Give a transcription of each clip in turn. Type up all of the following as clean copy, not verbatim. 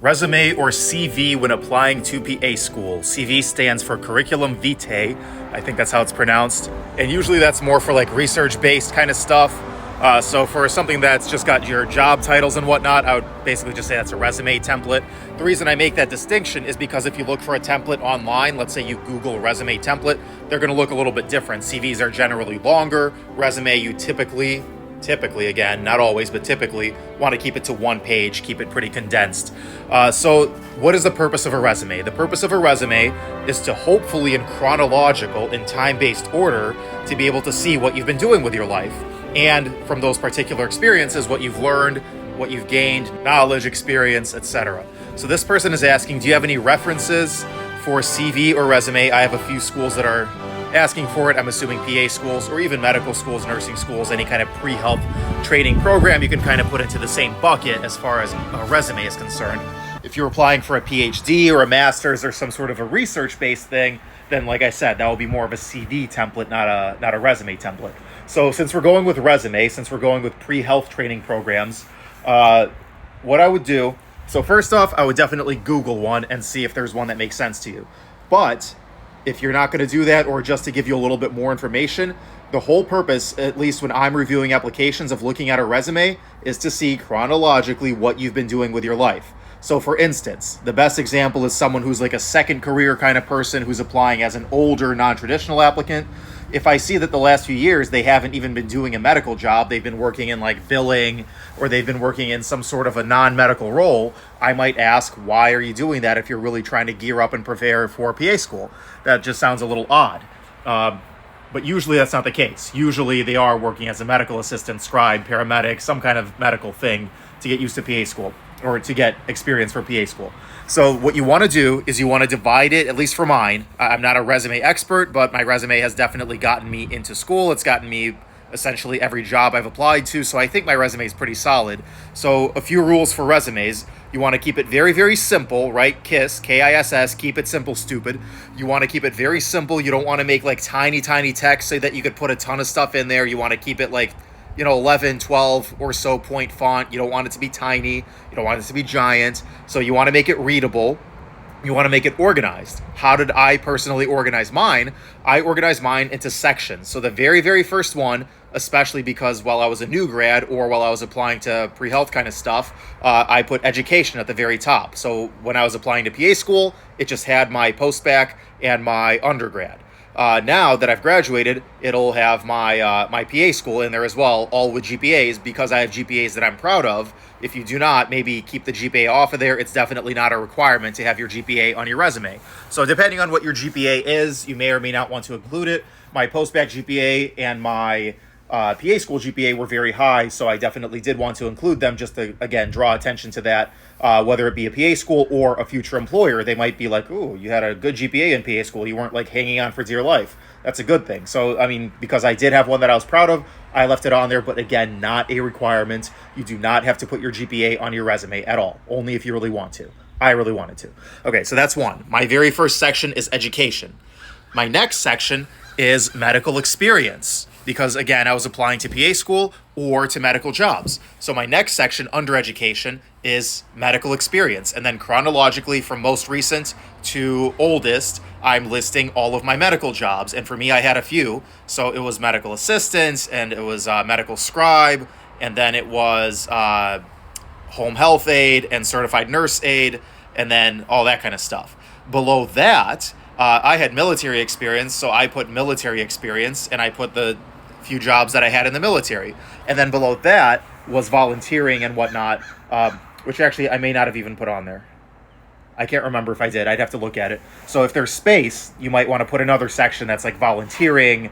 Resume or CV when applying to PA school. CV stands for Curriculum Vitae. I think that's how it's pronounced. And usually that's more for like research-based kind of stuff. So for something that's just got your job titles and whatnot, I would basically just say that's a resume template. The reason I make that distinction is because if you look for a template online, let's say you Google resume template, they're going to look a little bit different. CVs are generally longer. Resume, you typically, again, not always, but typically want to keep it to one page, keep it pretty condensed. So what is the purpose of a resume? The purpose of a resume is to hopefully in chronological and time-based order to be able to see what you've been doing with your life. And from those particular experiences, what you've learned, what you've gained, knowledge, experience, etc. So this person is asking, do you have any references for CV or resume? I have a few schools that are asking for it. I'm assuming PA schools or even medical schools, nursing schools, any kind of pre-health training program you can kind of put into the same bucket as far as a resume is concerned. If you're applying for a PhD or a master's or some sort of a research-based thing, then like I said, that will be more of a CV template, not a resume template. So since we're going with resume, since we're going with pre-health training programs, what I would do, so first off, I would definitely Google one and see if there's one that makes sense to you. But if you're not going to do that, or just to give you a little bit more information, the whole purpose, at least when I'm reviewing applications of looking at a resume, is to see chronologically what you've been doing with your life. So for instance, the best example is someone who's like a second career kind of person who's applying as an older, non-traditional applicant. If I see that the last few years they haven't even been doing a medical job, they've been working in like billing, or they've been working in some sort of a non-medical role, I might ask, why are you doing that if you're really trying to gear up and prepare for PA school? That just sounds a little odd. But usually that's not the case. Usually they are working as a medical assistant, scribe, paramedic, some kind of medical thing to get used to PA school or to get experience for PA school. So what you want to do is you want to divide it, at least for mine. I'm not a resume expert, but my resume has definitely gotten me into school. It's gotten me essentially every job I've applied to. So I think my resume is pretty solid. So a few rules for resumes. You want to keep it very, very simple, right? KISS, K-I-S-S, keep it simple, stupid. You want to keep it very simple. You don't want to make like tiny, tiny text so that you could put a ton of stuff in there. You want to keep it like 11, 12 or so point font. You don't want it to be tiny. You don't want it to be giant. So you want to make it readable. You want to make it organized. How did I personally organize mine? I organized mine into sections. So the very, very first one, especially because while I was a new grad or while I was applying to pre-health kind of stuff, I put education at the very top. So when I was applying to PA school, it just had my post-bac and my undergrad. Now that I've graduated, it'll have my my PA school in there as well, all with GPAs, because I have GPAs that I'm proud of. If you do not, maybe keep the GPA off of there. It's definitely not a requirement to have your GPA on your resume. So depending on what your GPA is, you may or may not want to include it. My post-bac GPA and my PA school GPA were very high, so I definitely did want to include them just to, again, draw attention to that, whether it be a PA school or a future employer. They might be like, ooh, you had a good GPA in PA school. You weren't like hanging on for dear life. That's a good thing. So, I mean, because I did have one that I was proud of, I left it on there, but again, not a requirement. You do not have to put your GPA on your resume at all, only if you really want to. I really wanted to. Okay, so that's one. My very first section is education. My next section is medical experience, because again, I was applying to PA school or to medical jobs. So my next section under education is medical experience. And then chronologically from most recent to oldest, I'm listing all of my medical jobs. And for me, I had a few. So it was medical assistant, and it was medical scribe, and then it was home health aide and certified nurse aide, and then all that kind of stuff. Below that, I had military experience, so I put military experience, and I put the few jobs that I had in the military. And then below that was volunteering and whatnot, which actually I may not have even put on there. I can't remember if I did. I'd have to look at it. So if there's space, you might want to put another section that's like volunteering,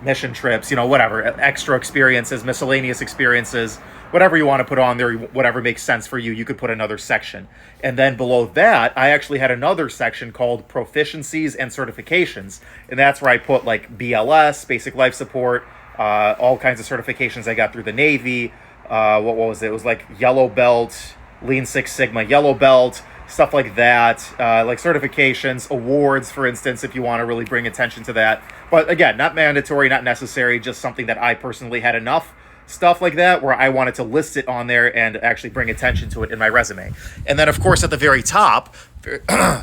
mission trips, whatever, extra experiences, miscellaneous experiences, whatever you want to put on there, whatever makes sense for you, you could put another section. And then below that, I actually had another section called proficiencies and certifications. And that's where I put like BLS, basic life support, all kinds of certifications I got through the Navy. What was it? It was like yellow belt, Lean Six Sigma, yellow belt, stuff like that, like certifications, awards, for instance, if you want to really bring attention to that. But again, not mandatory, not necessary, just something that I personally had enough stuff like that, where I wanted to list it on there and actually bring attention to it in my resume. And then, of course, at the very top,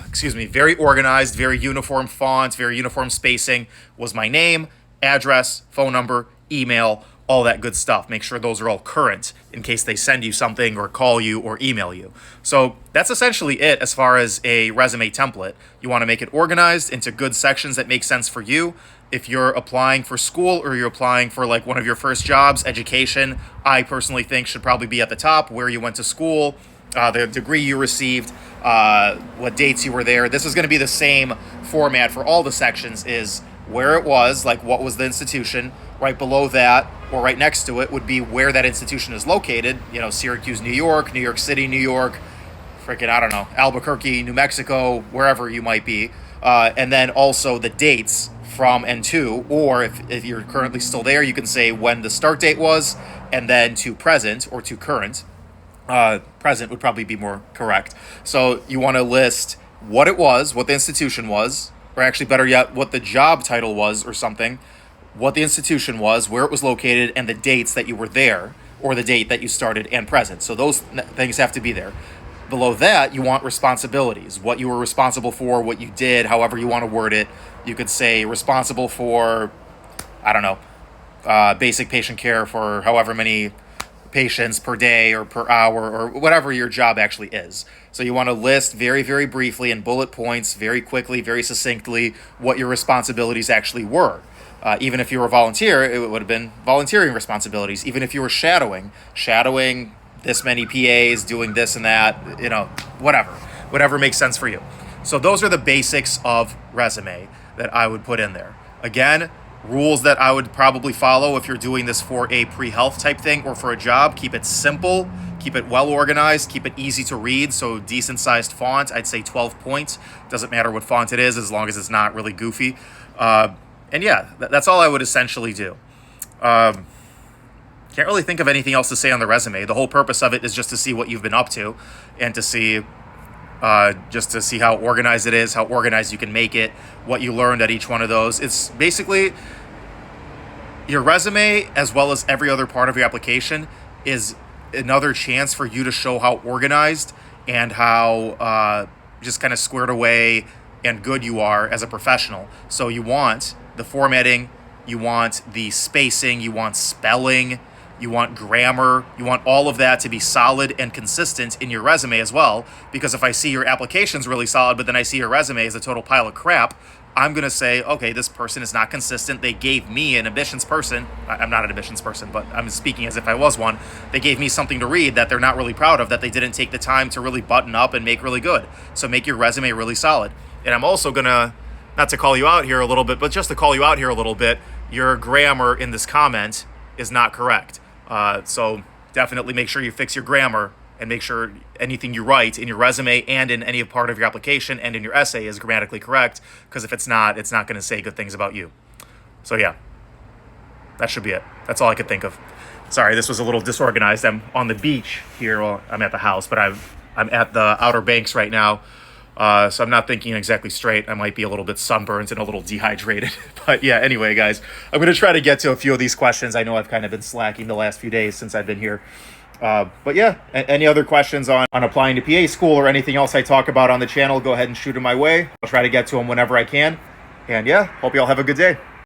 excuse me, very organized, very uniform font, very uniform spacing, was my name, address, phone number, email, all that good stuff. Make sure those are all current in case they send you something or call you or email you. So that's essentially it as far as a resume template. You want to make it organized into good sections that make sense for you. If you're applying for school or you're applying for like one of your first jobs, education, I personally think should probably be at the top, where you went to school, the degree you received, what dates you were there. This is going to be the same format for all the sections, is where it was, like what was the institution. Right below that, or right next to it, would be where that institution is located. You know, Syracuse, New York City, New York, freaking, I don't know, Albuquerque, New Mexico, wherever you might be. And then also the dates from and to, or if you're currently still there, you can say when the start date was, and then to present or to current. Present would probably be more correct. So you want to list what it was, what the institution was, or actually better yet, what the job title was or something, what the institution was, where it was located, and the dates that you were there, or the date that you started, and present. So those things have to be there. Below that, you want responsibilities, what you were responsible for, what you did, however you want to word it. You could say responsible for, I don't know, basic patient care for however many patients per day or per hour or whatever your job actually is. So you want to list very, very briefly in bullet points, very quickly, very succinctly, what your responsibilities actually were. Even if you were a volunteer, it would have been volunteering responsibilities. Even if you were shadowing this many PAs, doing this and that, you know, whatever makes sense for you. So those are the basics of resume that I would put in there. Again, rules that I would probably follow if you're doing this for a pre-health type thing or for a job: keep it simple, keep it well organized, keep it easy to read. So decent sized font, I'd say 12 points. Doesn't matter what font it is, as long as it's not really goofy. And yeah, that's all I would essentially do. Can't really think of anything else to say on the resume. The whole purpose of it is just to see what you've been up to, and to see how organized it is, how organized you can make it, what you learned at each one of those. It's basically your resume, as well as every other part of your application, is another chance for you to show how organized and how just kind of squared away and good you are as a professional. So you want the formatting, you want the spacing, you want spelling, you want grammar, you want all of that to be solid and consistent in your resume as well. Because if I see your application's really solid, but then I see your resume is a total pile of crap, I'm going to say, okay, this person is not consistent. They gave me, an admissions person, I'm not an admissions person, but I'm speaking as if I was one. They gave me something to read that they're not really proud of, that they didn't take the time to really button up and make really good. So make your resume really solid. And I'm also going to, not to call you out here a little bit, but just to call you out here a little bit, your grammar in this comment is not correct. So definitely make sure you fix your grammar, and make sure anything you write in your resume and in any part of your application and in your essay is grammatically correct, because if it's not going to say good things about you. So yeah, that should be it. That's all I could think of. Sorry, this was a little disorganized. I'm on the beach here. Well, I'm at the house, but I'm at the Outer Banks right now. So I'm not thinking exactly straight. I might be a little bit sunburned and a little dehydrated. But yeah, anyway, guys, I'm going to try to get to a few of these questions. I know I've kind of been slacking the last few days since I've been here. But yeah, any other questions on applying to PA school or anything else I talk about on the channel, go ahead and shoot them my way. I'll try to get to them whenever I can. And yeah, hope you all have a good day.